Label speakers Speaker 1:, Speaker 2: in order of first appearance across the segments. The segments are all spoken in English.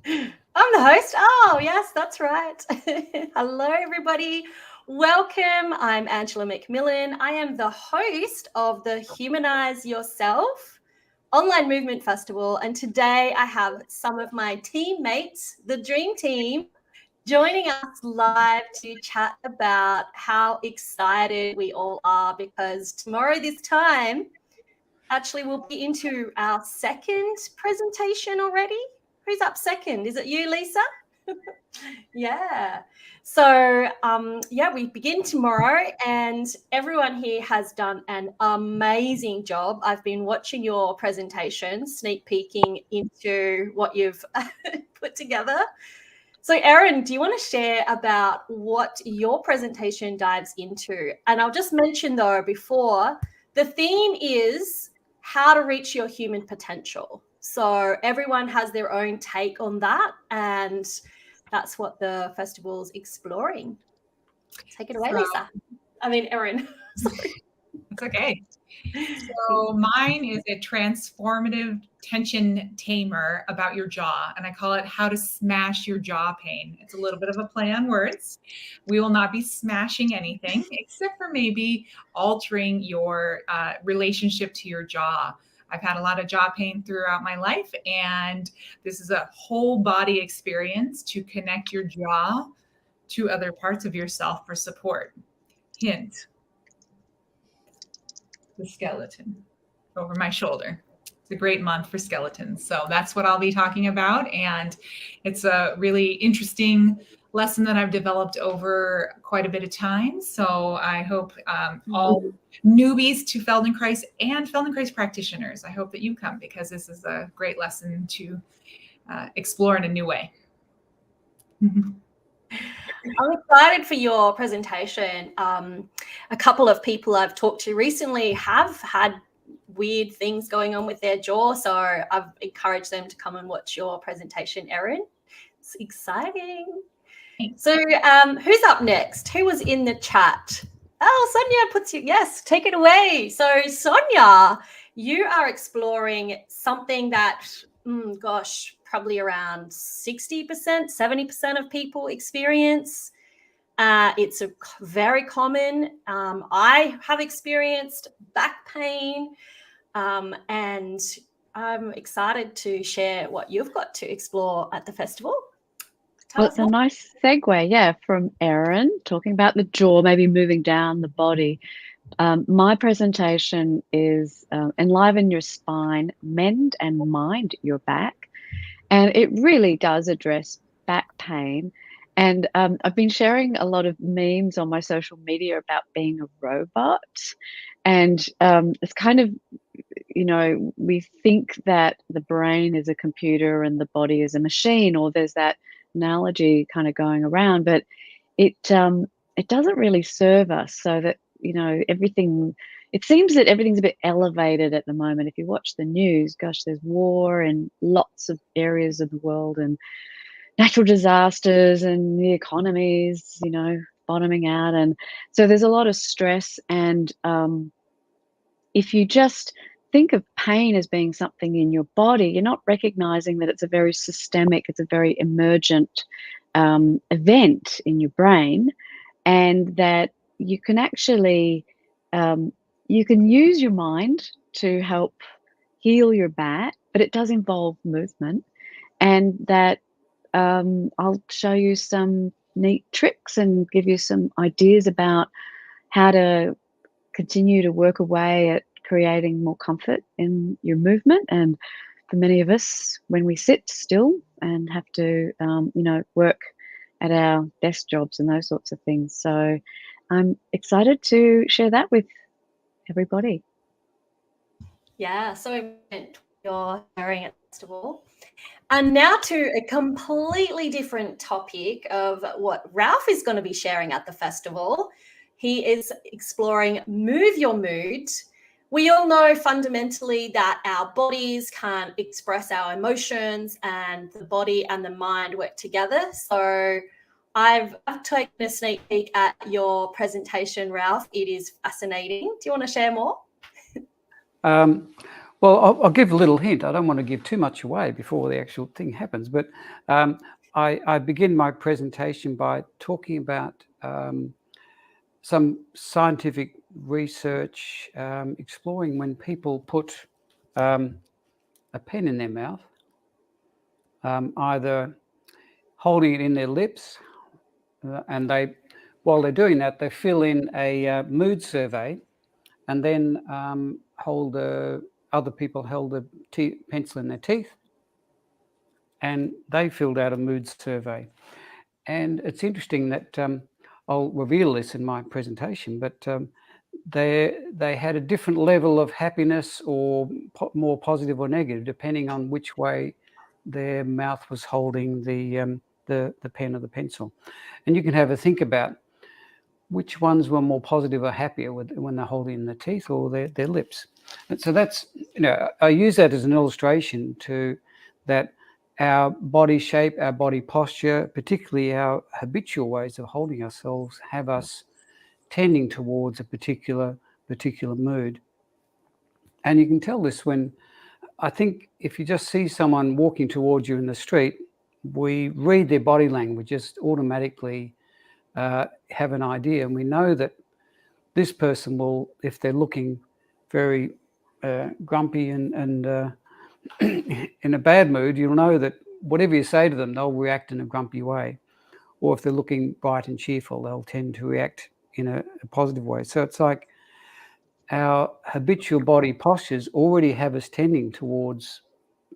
Speaker 1: I'm the host. Oh, yes, that's right. Hello, everybody. Welcome. I'm Angela McMillan. I am the host of the Humanise Yourself online movement festival. And today I have some of my teammates, the dream team, joining us live to chat about how excited we all are, because tomorrow this time, actually, we'll be into our second presentation already. Who's up second? Is it you, Lisa? Yeah. So, we begin tomorrow, and everyone here has done an amazing job. I've been watching your presentation, sneak peeking into what you've put together. So, Erin, do you want to share about what your presentation dives into? And I'll just mention, though, before, the theme is how to reach your human potential. So everyone has their own take on that, and that's what the festival's exploring. Take it away, Lisa. I mean, Erin. Sorry.
Speaker 2: It's okay. So mine is a transformative tension tamer about your jaw, and I call it How to Smash Your Jaw Pain. It's a little bit of a play on words. We will not be smashing anything except for maybe altering your relationship to your jaw. I've had a lot of jaw pain throughout my life, and this is a whole body experience to connect your jaw to other parts of yourself for support. Hint. The skeleton over my shoulder. It's a great month for skeletons. So that's what I'll be talking about. And it's a really interesting lesson that I've developed over quite a bit of time. So I hope all newbies to Feldenkrais and Feldenkrais practitioners, I hope that you come, because this is a great lesson to explore in a new way.
Speaker 1: I'm excited for your presentation. A couple of people I've talked to recently have had weird things going on with their jaw, so I've encouraged them to come and watch your presentation, Erin. It's exciting. Thanks. So who's up next? Who was in the chat? Oh, Sonja puts you, yes, take it away. So Sonja, you are exploring something that, probably around 60%, 70% of people experience. It's very common. I have experienced back pain, and I'm excited to share what you've got to explore at the festival.
Speaker 3: Well, it's a nice segue, from Erin talking about the jaw, maybe moving down the body. My presentation is Enliven Your Spine, Mend and Mind Your Back. And it really does address back pain. And I've been sharing a lot of memes on my social media about being a robot. And it's kind of, we think that the brain is a computer and the body is a machine, or there's that analogy kind of going around, but it doesn't really serve us. So that, it seems that everything's a bit elevated at the moment. If you watch the news, gosh, there's war in lots of areas of the world, and natural disasters, and the economies, bottoming out. And so there's a lot of stress. And if you just think of pain as being something in your body, you're not recognizing that it's a very systemic, it's a very emergent event in your brain, and that you can actually you can use your mind to help heal your back, but it does involve movement. And that I'll show you some neat tricks and give you some ideas about how to continue to work away at creating more comfort in your movement. And for many of us, when we sit still and have to, work at our desk jobs and those sorts of things. So I'm excited to share that with everybody.
Speaker 1: Yeah, so you're sharing at the festival. And now to a completely different topic of what Ralph is going to be sharing at the festival. He is exploring Move Your Mood. We all know fundamentally that our bodies can express our emotions, and the body and the mind work together. So I've taken a sneak peek at your presentation, Ralph. It is fascinating. Do you want to share more?
Speaker 4: Well, I'll give a little hint. I don't want to give too much away before the actual thing happens, but I begin my presentation by talking about some scientific research exploring when people put a pen in their mouth, either holding it in their lips, and while they're doing that, they fill in a mood survey, and then other people held a pencil in their teeth, and they filled out a mood survey. And it's interesting that I'll reveal this in my presentation, but they had a different level of happiness, or more positive or negative, depending on which way their mouth was holding the pen or the pencil. And you can have a think about which ones were more positive or happier when they're holding in the teeth or their lips. And so that's, I use that as an illustration to that our body shape, our body posture, particularly our habitual ways of holding ourselves, have us tending towards a particular mood. And you can tell this when, I think, if you just see someone walking towards you in the street, we read their body language, just automatically have an idea, and we know that this person will, if they're looking very grumpy and in a bad mood, you'll know that whatever you say to them, they'll react in a grumpy way. Or if they're looking bright and cheerful, they'll tend to react in a positive way. So it's like our habitual body postures already have us tending towards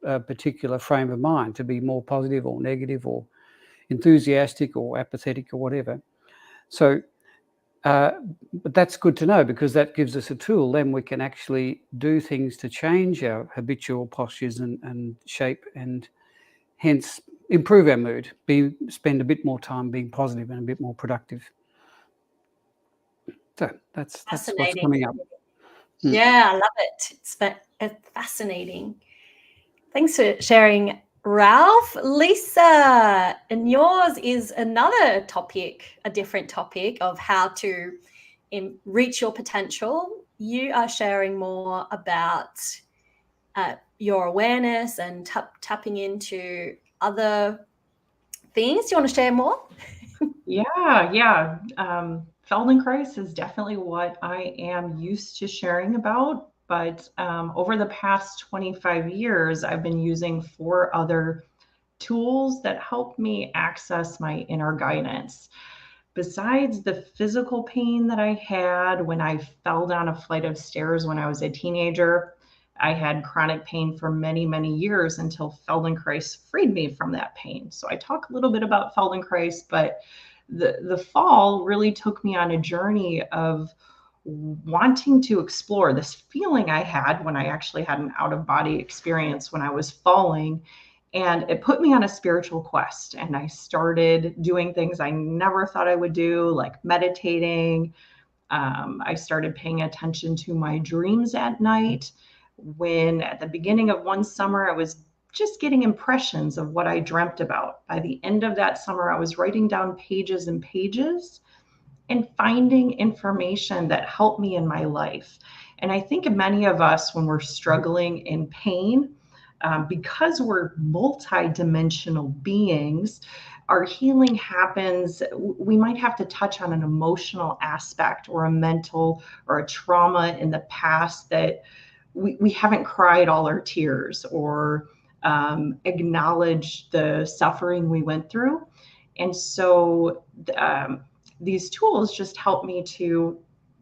Speaker 4: a particular frame of mind, to be more positive or negative or enthusiastic or apathetic or whatever. So, but that's good to know, because that gives us a tool. Then we can actually do things to change our habitual postures and shape, and hence improve our mood, spend a bit more time being positive and a bit more productive. So that's what's coming up.
Speaker 1: Yeah, I love it. It's fascinating. Thanks for sharing, Ralph. Lisa, and yours is another topic, a different topic of how to reach your potential. You are sharing more about your awareness and tapping into other things. Do you want to share more?
Speaker 5: Yeah. Feldenkrais is definitely what I am used to sharing about. But over the past 25 years, I've been using 4 other tools that help me access my inner guidance. Besides the physical pain that I had when I fell down a flight of stairs when I was a teenager, I had chronic pain for many, many years until Feldenkrais freed me from that pain. So I talk a little bit about Feldenkrais, but the fall really took me on a journey of wanting to explore this feeling I had when I actually had an out-of-body experience when I was falling. And it put me on a spiritual quest. And I started doing things I never thought I would do, like meditating. I started paying attention to my dreams at night. When at the beginning of one summer, I was just getting impressions of what I dreamt about. By the end of that summer, I was writing down pages and pages and finding information that helped me in my life. And I think many of us, when we're struggling in pain, because we're multi-dimensional beings, our healing happens. We might have to touch on an emotional aspect or a mental or a trauma in the past that we haven't cried all our tears or acknowledged the suffering we went through. And so these tools just help me to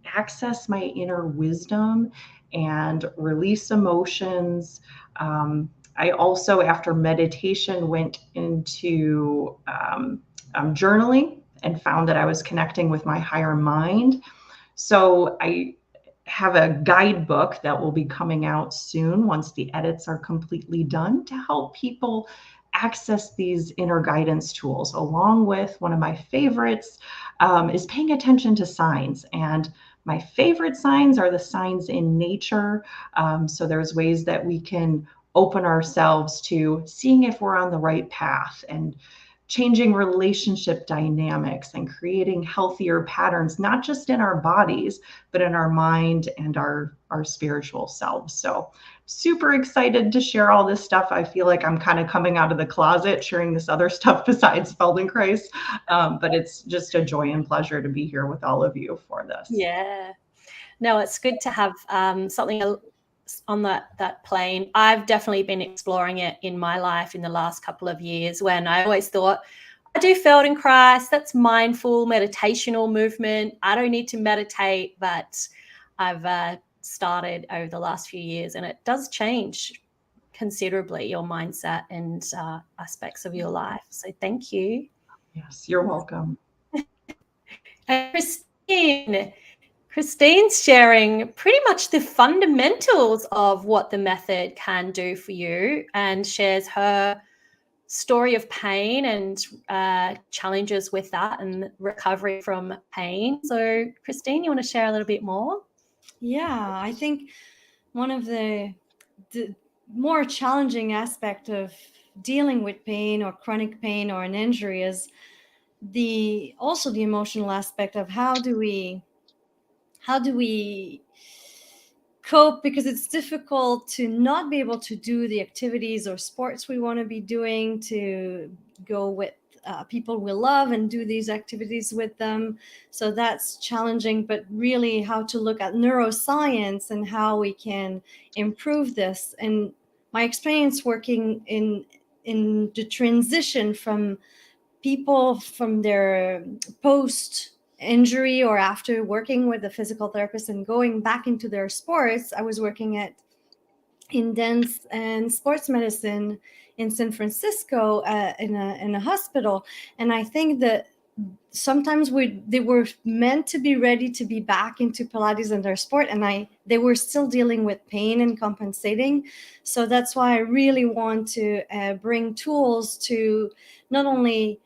Speaker 5: access my inner wisdom and release emotions. I also, after meditation, went into journaling and found that I was connecting with my higher mind. So I have a guidebook that will be coming out soon once the edits are completely done, to help people access these inner guidance tools, along with one of my favorites is paying attention to signs. And my favorite signs are the signs in nature. So there's ways that we can open ourselves to seeing if we're on the right path. And changing relationship dynamics and creating healthier patterns, not just in our bodies, but in our mind and our spiritual selves. So super excited to share all this stuff. I feel like I'm kind of coming out of the closet sharing this other stuff besides Feldenkrais, but it's just a joy and pleasure to be here with all of you for this.
Speaker 1: Yeah. No, it's good to have something on that plane. I've definitely been exploring it in my life in the last couple of years, when I always thought, I do Feldenkrais, that's mindful, meditational movement. I don't need to meditate, but I've started over the last few years, and it does change considerably your mindset and aspects of your life. So thank you.
Speaker 5: Yes, you're welcome.
Speaker 1: And Christine's sharing pretty much the fundamentals of what the method can do for you, and shares her story of pain and challenges with that and recovery from pain. So Christine, you want to share a little bit more?
Speaker 6: Yeah, I think one of the more challenging aspect of dealing with pain or chronic pain or an injury is also the emotional aspect of how do we cope, because it's difficult to not be able to do the activities or sports we want to be doing, to go with people we love and do these activities with them. So that's challenging, but really how to look at neuroscience and how we can improve this. And my experience working in the transition from people from their post injury or after working with a physical therapist and going back into their sports, I was working in dance and sports medicine in San Francisco in a hospital. And I think that sometimes they were meant to be ready to be back into Pilates and their sport, and they were still dealing with pain and compensating. So that's why I really want to bring tools to not only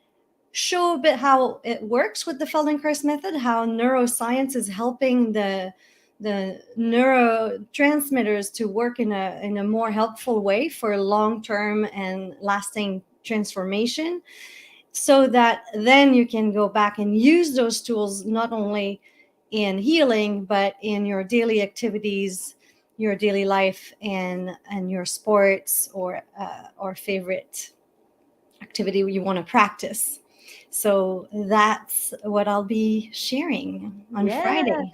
Speaker 6: show a bit how it works with the Feldenkrais method, how neuroscience is helping the neurotransmitters to work in a more helpful way for long-term and lasting transformation, so that then you can go back and use those tools not only in healing, but in your daily activities, your daily life, and your sports or favorite activity you want to practice. So that's what I'll be sharing on Friday.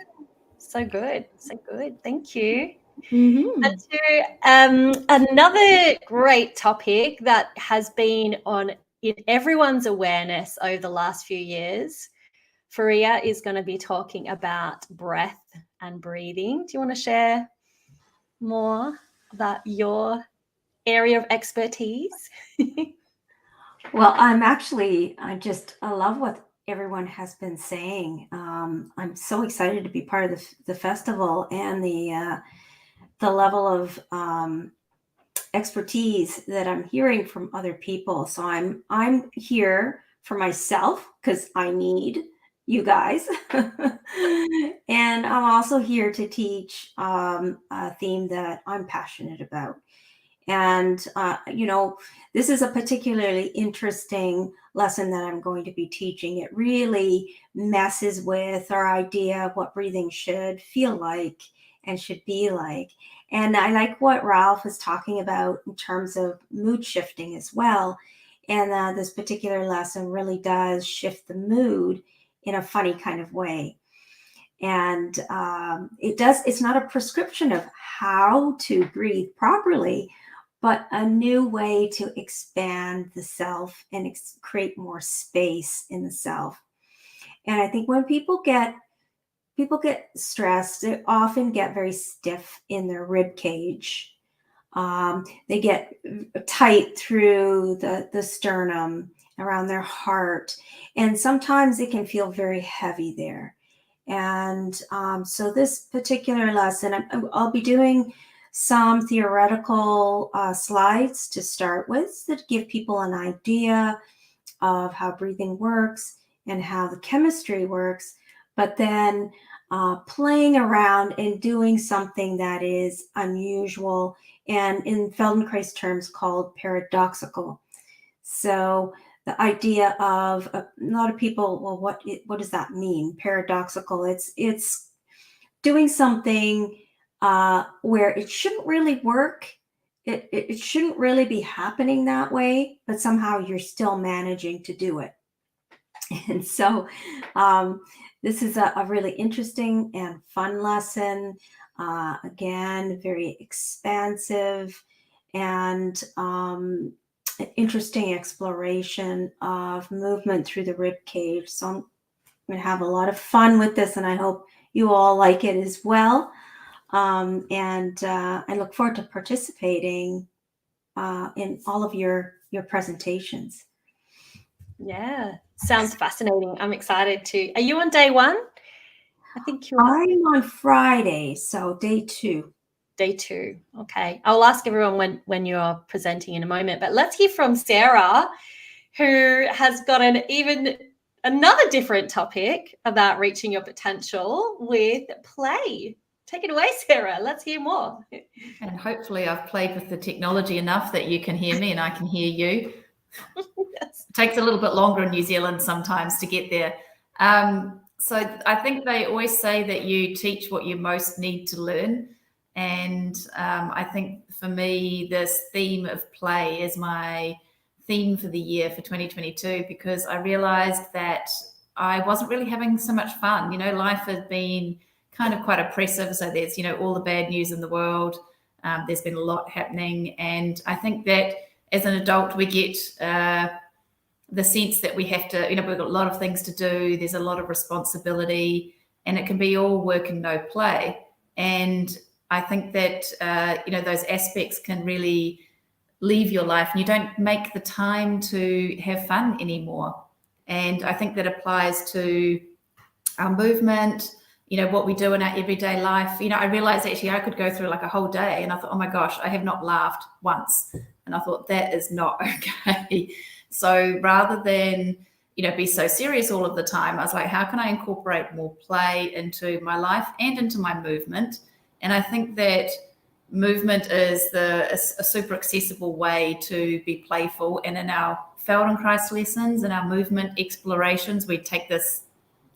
Speaker 1: So good. So good. Thank you.
Speaker 6: Mm-hmm.
Speaker 1: And to another great topic that has been in everyone's awareness over the last few years, Fariya is going to be talking about breath and breathing. Do you want to share more about your area of expertise?
Speaker 7: Well, I love what everyone has been saying. I'm so excited to be part of the festival and the level of expertise that I'm hearing from other people. So I'm here for myself because I need you guys, and I'm also here to teach a theme that I'm passionate about. And, this is a particularly interesting lesson that I'm going to be teaching. It really messes with our idea of what breathing should feel like and should be like. And I like what Ralph is talking about in terms of mood shifting as well. And this particular lesson really does shift the mood in a funny kind of way. And it's not a prescription of how to breathe properly, but a new way to expand the self and create more space in the self. And I think when people get stressed, they often get very stiff in their rib cage. They get tight through the sternum, around their heart, and sometimes it can feel very heavy there. And so this particular lesson, I'll be doing some theoretical slides to start with that give people an idea of how breathing works and how the chemistry works, but then playing around and doing something that is unusual and in Feldenkrais terms called paradoxical. So the idea of a lot of people, well, what does that mean? Paradoxical. It's doing something where it shouldn't really work. It shouldn't really be happening that way, but somehow you're still managing to do it. And so this is a really interesting and fun lesson. Again, very expansive and interesting exploration of movement through the rib cage. So I'm going to have a lot of fun with this, and I hope you all like it as well. And I look forward to participating in all of your presentations.
Speaker 1: Yeah, sounds fascinating. I'm excited to. Are you on day one? I think you're
Speaker 7: I'm on Friday, so day 2.
Speaker 1: Day 2. Okay. I'll ask everyone when you're presenting in a moment, but let's hear from Sarah, who has got another different topic about reaching your potential with play. Take it away, Sarah. Let's hear more.
Speaker 8: And hopefully I've played with the technology enough that you can hear me and I can hear you.
Speaker 1: Yes.
Speaker 8: It takes a little bit longer in New Zealand sometimes to get there. So I think they always say that you teach what you most need to learn. And I think for me, this theme of play is my theme for the year for 2022, because I realized that I wasn't really having so much fun. You know, life has been kind of quite oppressive. So there's, all the bad news in the world. There's been a lot happening. And I think that as an adult, we get the sense that we have to, we've got a lot of things to do. There's a lot of responsibility, and it can be all work and no play. And I think that, those aspects can really leave your life, and you don't make the time to have fun anymore. And I think that applies to our movement, what we do in our everyday life. I realized actually I could go through like a whole day and I thought, oh my gosh, I have not laughed once. And I thought that is not okay. So rather than, be so serious all of the time, I was like, how can I incorporate more play into my life and into my movement? And I think that movement is a super accessible way to be playful. And in our Feldenkrais lessons and our movement explorations, we take this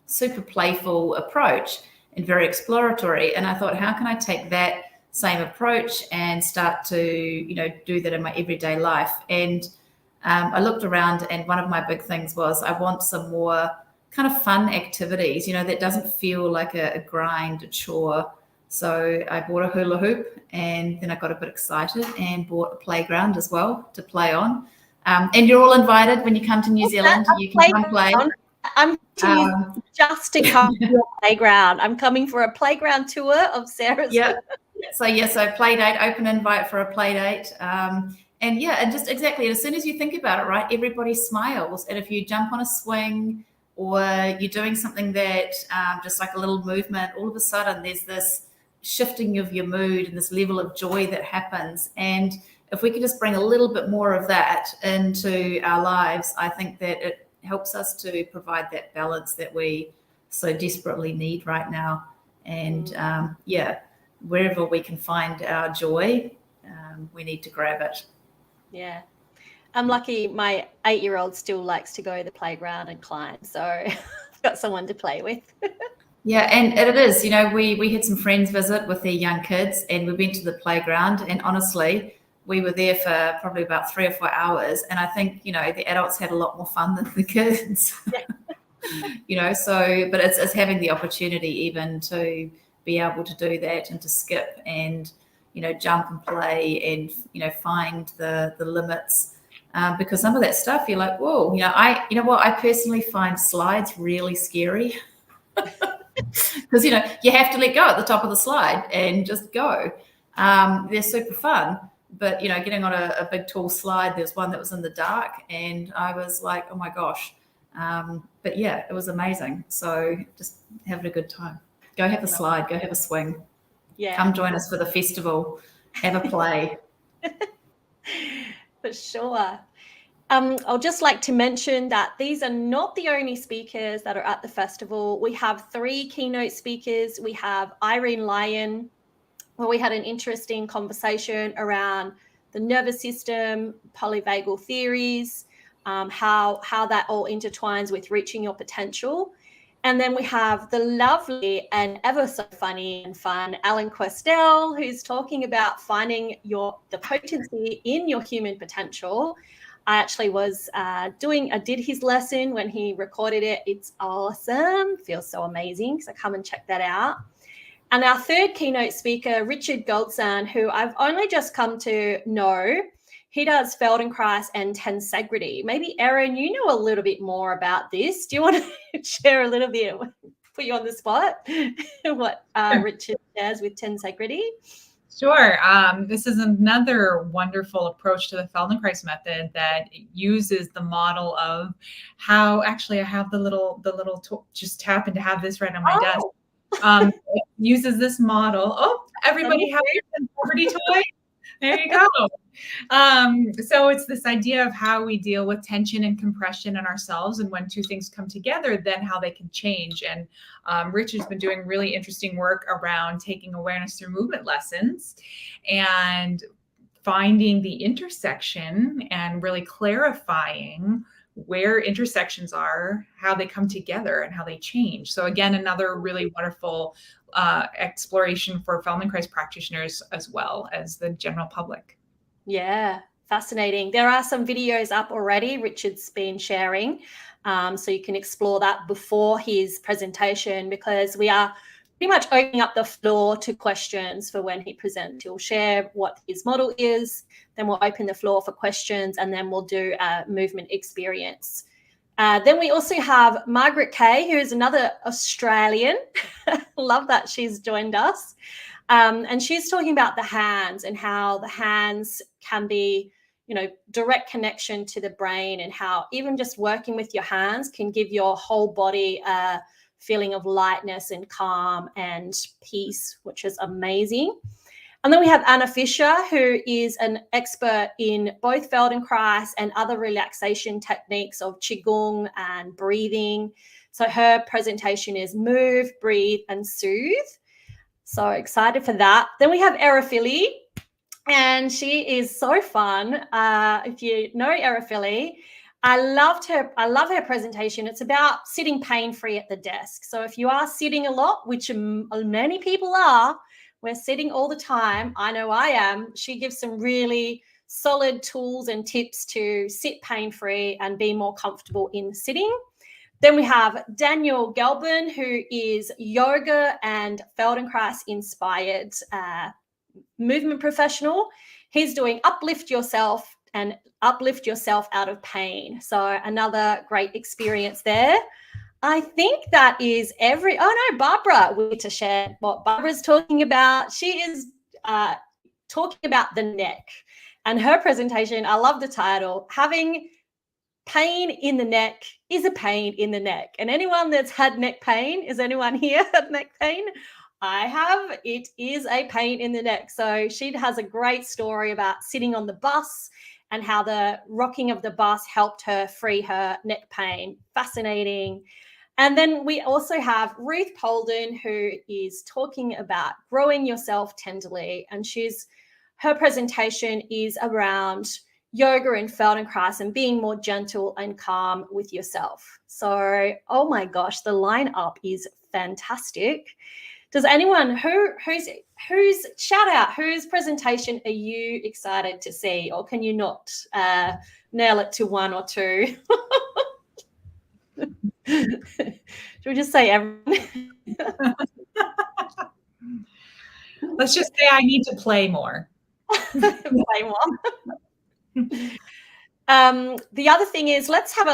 Speaker 8: super playful approach and very exploratory. And I thought, how can I take that same approach and start to, do that in my everyday life? And I looked around, and one of my big things was I want some more kind of fun activities, that doesn't feel like a grind, a chore. So I bought a hula hoop, and then I got a bit excited and bought a playground as well to play on. And you're all invited when you come to New Zealand. You can come play.
Speaker 1: I'm just to come to your playground. I'm coming for a playground tour of Sarah's.
Speaker 8: Yeah. So play date, open invite for a play date. And just exactly, as soon as you think about it, right, everybody smiles. And if you jump on a swing or you're doing something that just like a little movement, all of a sudden there's this shifting of your mood and this level of joy that happens. And if we could just bring a little bit more of that into our lives, I think that it helps us to provide that balance that we so desperately need right now. And wherever we can find our joy, we need to grab it.
Speaker 1: Yeah. I'm lucky my 8-year-old still likes to go to the playground and climb. So I've got someone to play with.
Speaker 8: Yeah, and it is, we had some friends visit with their young kids, and we went to the playground, and honestly, we were there for probably about 3 or 4 hours. And I think, the adults had a lot more fun than the kids,
Speaker 1: Yeah.
Speaker 8: But it's having the opportunity even to be able to do that and to skip and, jump and play and, find the limits. Because some of that stuff you're like, whoa, I personally find slides really scary. Because, you have to let go at the top of the slide and just go. They're super fun. But, getting on a big tall slide, there's one that was in the dark, and I was like, oh my gosh. But yeah, it was amazing. So just having a good time. Go have a slide, go have a swing.
Speaker 1: Yeah.
Speaker 8: Come join us for the festival. Have a play.
Speaker 1: For sure. I'll just like to mention that these are not the only speakers that are at the festival. We have 3 keynote speakers. We have Irene Lyon, where we had an interesting conversation around the nervous system, polyvagal theories. how that all intertwines with reaching your potential. And then we have the lovely and ever so funny and fun Alan Questel, who's talking about finding the potency in your human potential. I actually did his lesson when he recorded it. It's awesome. Feels so amazing. So come and check that out. And our third keynote speaker, Richard Goldsan, who I've only just come to know, he does Feldenkrais and tensegrity. Maybe, Erin, you know a little bit more about this. Do you want to share a little bit, put you on the spot, what Richard shares with tensegrity?
Speaker 2: Sure. This is another wonderful approach to the Feldenkrais method that uses the model of how, actually I have the little just happen to have this right on my desk. It uses this model. Oh, everybody have your tensegrity toy? There you go. So it's this idea of how we deal with tension and compression in ourselves, and when two things come together, then how they can change. And Richard's been doing really interesting work around taking awareness through movement lessons and finding the intersection and really clarifying where intersections are, how they come together and how they change. So again, another really wonderful exploration for Feldenkrais practitioners as well as the general public.
Speaker 1: Yeah, fascinating. There are some videos up already Richard's been sharing. So you can explore that before his presentation, because we are pretty much opening up the floor to questions for when he presents. He'll share what his model is, then we'll open the floor for questions, and then we'll do a movement experience. Then we also have Margaret Kay, who is another Australian. Love that she's joined us. And she's talking about the hands and how the hands can be, direct connection to the brain, and how even just working with your hands can give your whole body a feeling of lightness and calm and peace, which is amazing. And then we have Anna Fisher, who is an expert in both Feldenkrais and other relaxation techniques of Qigong and breathing. So her presentation is Move, Breathe, and Soothe. So excited for that. Then we have Arafili, and she is so fun. If you know Arafili, I love her presentation. It's about sitting pain-free at the desk. So if you are sitting a lot, which many people are, we're sitting all the time. I know I am. She gives some really solid tools and tips to sit pain-free and be more comfortable in sitting. Then we have Daniel Galbin, who is yoga and Feldenkrais inspired movement professional. He's doing uplift yourself out of pain. So another great experience there. I think that is Barbara, we need to share what Barbara's talking about. She is talking about the neck, and her presentation, I love the title, Having Pain in the Neck is a Pain in the Neck. And anyone that's had neck pain, is anyone here had neck pain? I have. It is a pain in the neck. So she has a great story about sitting on the bus and how the rocking of the bus helped her free her neck pain. Fascinating. And then we also have Ruth Holden, who is talking about growing yourself tenderly. And her presentation is around yoga and Feldenkrais and being more gentle and calm with yourself. So, oh my gosh, the lineup is fantastic. Does anyone whose shout out, whose presentation are you excited to see, or can you not nail it to one or two? Should we just say everyone?
Speaker 2: Let's just say I need to play more.
Speaker 1: Play more. The other thing is, let's have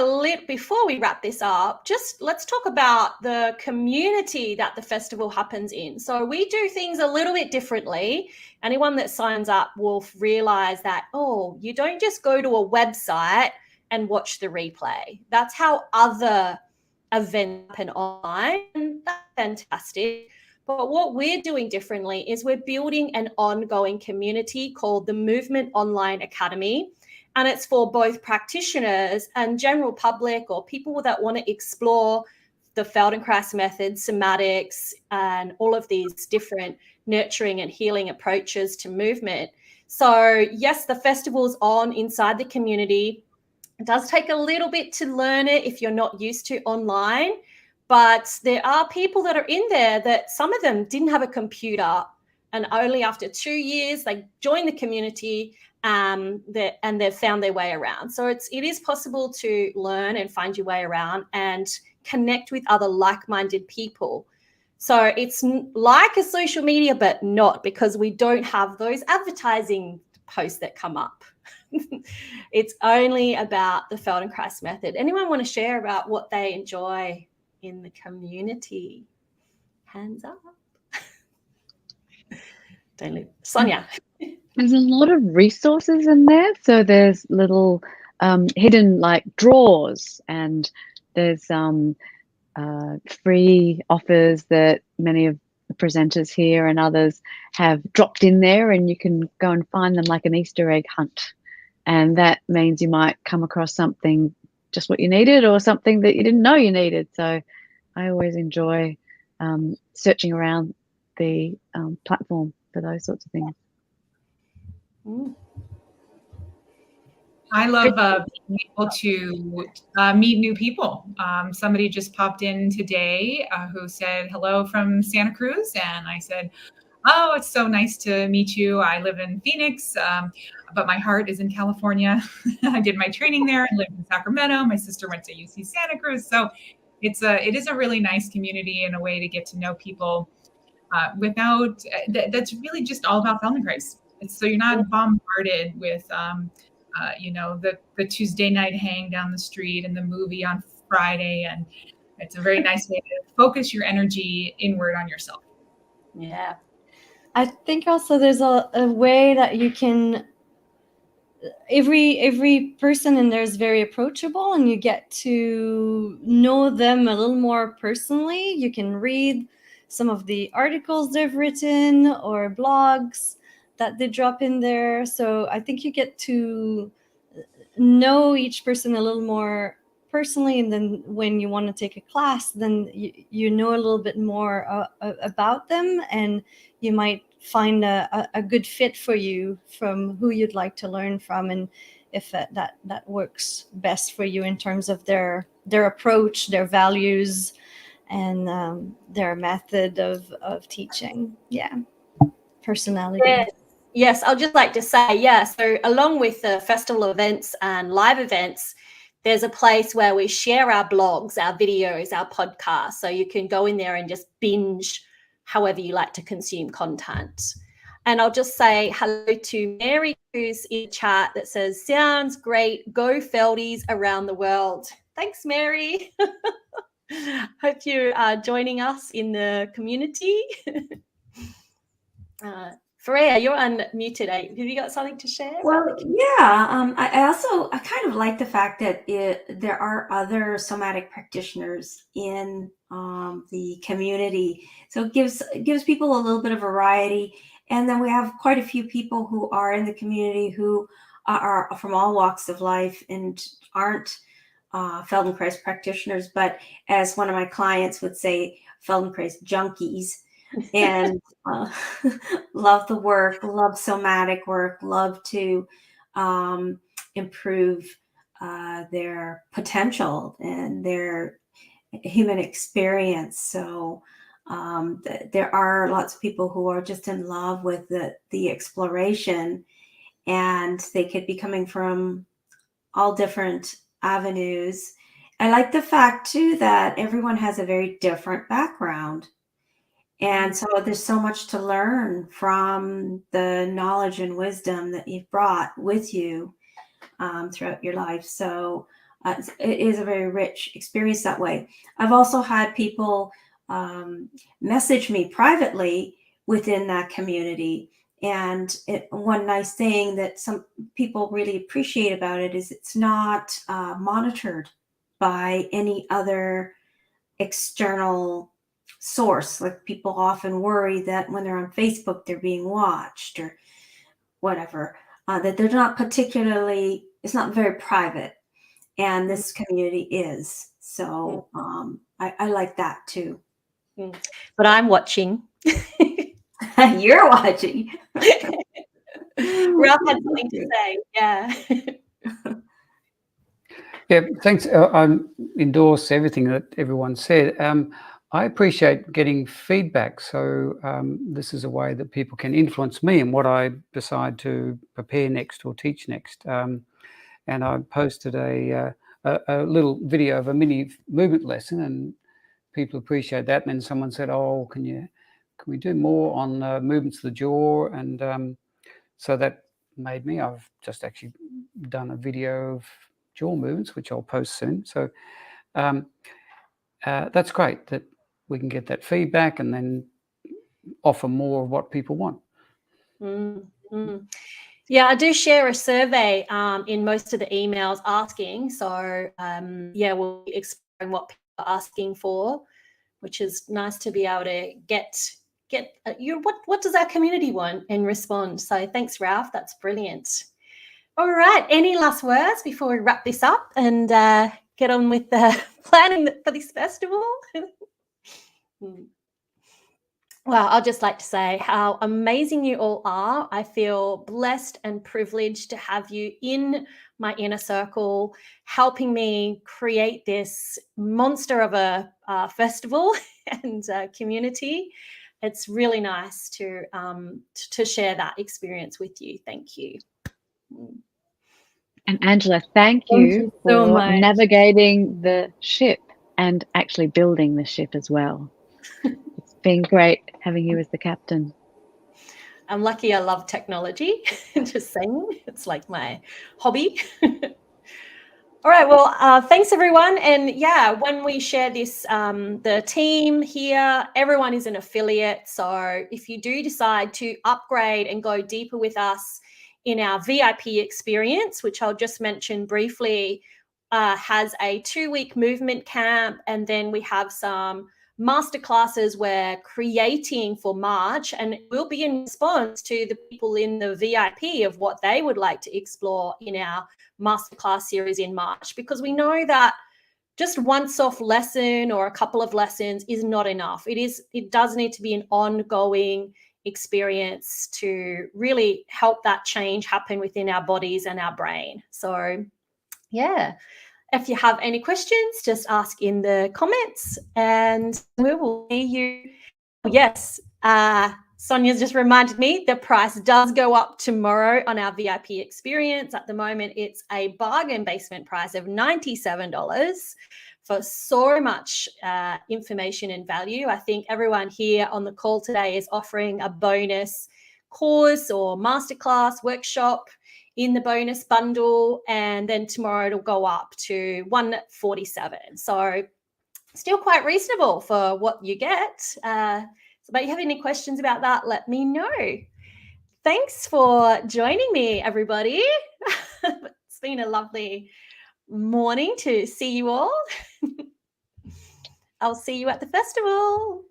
Speaker 1: before we wrap this up, let's talk about the community that the festival happens in. So we do things a little bit differently. Anyone that signs up will realize that, you don't just go to a website and watch the replay. That's how other events happen online, and that's fantastic. But what we're doing differently is we're building an ongoing community called the Movement Online Academy. And it's for both practitioners and general public, or people that want to explore the Feldenkrais method, somatics, and all of these different nurturing and healing approaches to movement. So yes, the festival's on inside the community. It does take a little bit to learn it if you're not used to online, but there are people that are in there that some of them didn't have a computer, and only after 2 years they joined the community, and they've found their way around. So it is possible to learn and find your way around and connect with other like-minded people. So it's like a social media, but not, because we don't have those advertising posts that come up. It's only about the Feldenkrais method. Anyone want to share about what they enjoy in the community? Hands up. Don't leave. Sonja.
Speaker 3: There's a lot of resources in there. So there's little hidden like drawers, and there's free offers that many of the presenters here and others have dropped in there, and you can go and find them like an Easter egg hunt. And that means you might come across something just what you needed, or something that you didn't know you needed. So I always enjoy searching around the platform for those sorts of things.
Speaker 2: I love being able to meet new people. Somebody just popped in today who said hello from Santa Cruz, and I said, oh, it's so nice to meet you. I live in Phoenix, but my heart is in California. I did my training there. I lived in Sacramento. My sister went to UC Santa Cruz. So it is a really nice community and a way to get to know people without, that's really just all about Feldenkrais. So you're not bombarded with, the Tuesday night hang down the street and the movie on Friday. And it's a very nice way to focus your energy inward on yourself.
Speaker 1: Yeah.
Speaker 6: I think also there's a way that you can, every person in there is very approachable, and you get to know them a little more personally. You can read some of the articles they've written or blogs that they drop in there. So I think you get to know each person a little more personally, and then when you want to take a class, then you know a little bit more about them, and you might find a good fit for you from who you'd like to learn from, and if that works best for you in terms of their approach, their values, and their method of teaching. Yeah, personality.
Speaker 1: Yes, I'll just like to say, so along with the festival events and live events, there's a place where we share our blogs, our videos, our podcasts. So you can go in there and just binge however you like to consume content. And I'll just say hello to Mary, who's in the chat, that says, sounds great. Go Feldies around the world. Thanks, Mary. Hope you are joining us in the community. Fariya, you're unmuted. Have you got something to share?
Speaker 7: Well, yeah. I kind of like the fact that there are other somatic practitioners in the community, so it gives people a little bit of variety. And then we have quite a few people who are in the community who are from all walks of life and aren't Feldenkrais practitioners, but as one of my clients would say, Feldenkrais junkies. And love the work, love somatic work, love to improve their potential and their human experience. So there are lots of people who are just in love with the exploration, and they could be coming from all different avenues. I like the fact too that everyone has a very different background. And so there's so much to learn from the knowledge and wisdom that you've brought with you throughout your life. So it is a very rich experience that way. I've also had people message me privately within that community. And one nice thing that some people really appreciate about it is it's not monitored by any other external source. Like, people often worry that when they're on Facebook, they're being watched or whatever, that they're not particularly, it's not very private. And this community is. So I like that too.
Speaker 1: But I'm watching.
Speaker 7: You're watching.
Speaker 1: Ralph had something to say. Yeah.
Speaker 4: Yeah, thanks. I endorse everything that everyone said. I appreciate getting feedback. So this is a way that people can influence me in what I decide to prepare next or teach next. And I posted a little video of a mini movement lesson, and people appreciate that. And then someone said, "Oh, can we do more on movements of the jaw?" And so that made me. I've just actually done a video of jaw movements, which I'll post soon. So that's great that we can get that feedback and then offer more of what people want.
Speaker 1: Yeah, I do share a survey in most of the emails asking. So yeah, we'll be exploring what people are asking for, which is nice to be able to get what does our community want and respond. So thanks, Ralph. That's brilliant. All right. Any last words before we wrap this up and get on with the planning for this festival? Well, I'd just like to say how amazing you all are. I feel blessed and privileged to have you in my inner circle, helping me create this monster of a festival and community. It's really nice to share that experience with you. Thank you.
Speaker 3: And Angela, thank you
Speaker 6: so
Speaker 3: for
Speaker 6: much.
Speaker 3: navigating the ship and actually building the ship as well. It's been great having you as the captain.
Speaker 1: I'm lucky I love technology. Just saying, it's like my hobby. All right, well, thanks everyone. And yeah, when we share this, the team here, everyone is an affiliate. So if you do decide to upgrade and go deeper with us in our VIP experience, which I'll just mention briefly, has a 2-week movement camp. And then we have some masterclasses we're creating for March, and it will be in response to the people in the VIP of what they would like to explore in our masterclass series in March, because we know that just once-off lesson or a couple of lessons is not enough. It does need to be an ongoing experience to really help that change happen within our bodies and our brain. So yeah, if you have any questions, just ask in the comments and we will see you. Yes, Sonja's just reminded me the price does go up tomorrow on our VIP experience. At the moment, it's a bargain basement price of $97 for so much information and value. I think everyone here on the call today is offering a bonus course or masterclass workshop in the bonus bundle, and then tomorrow it'll go up to $147. So still quite reasonable for what you get. But if you have any questions about that, let me know. Thanks for joining me, everybody. It's been a lovely morning to see you all. I'll see you at the festival.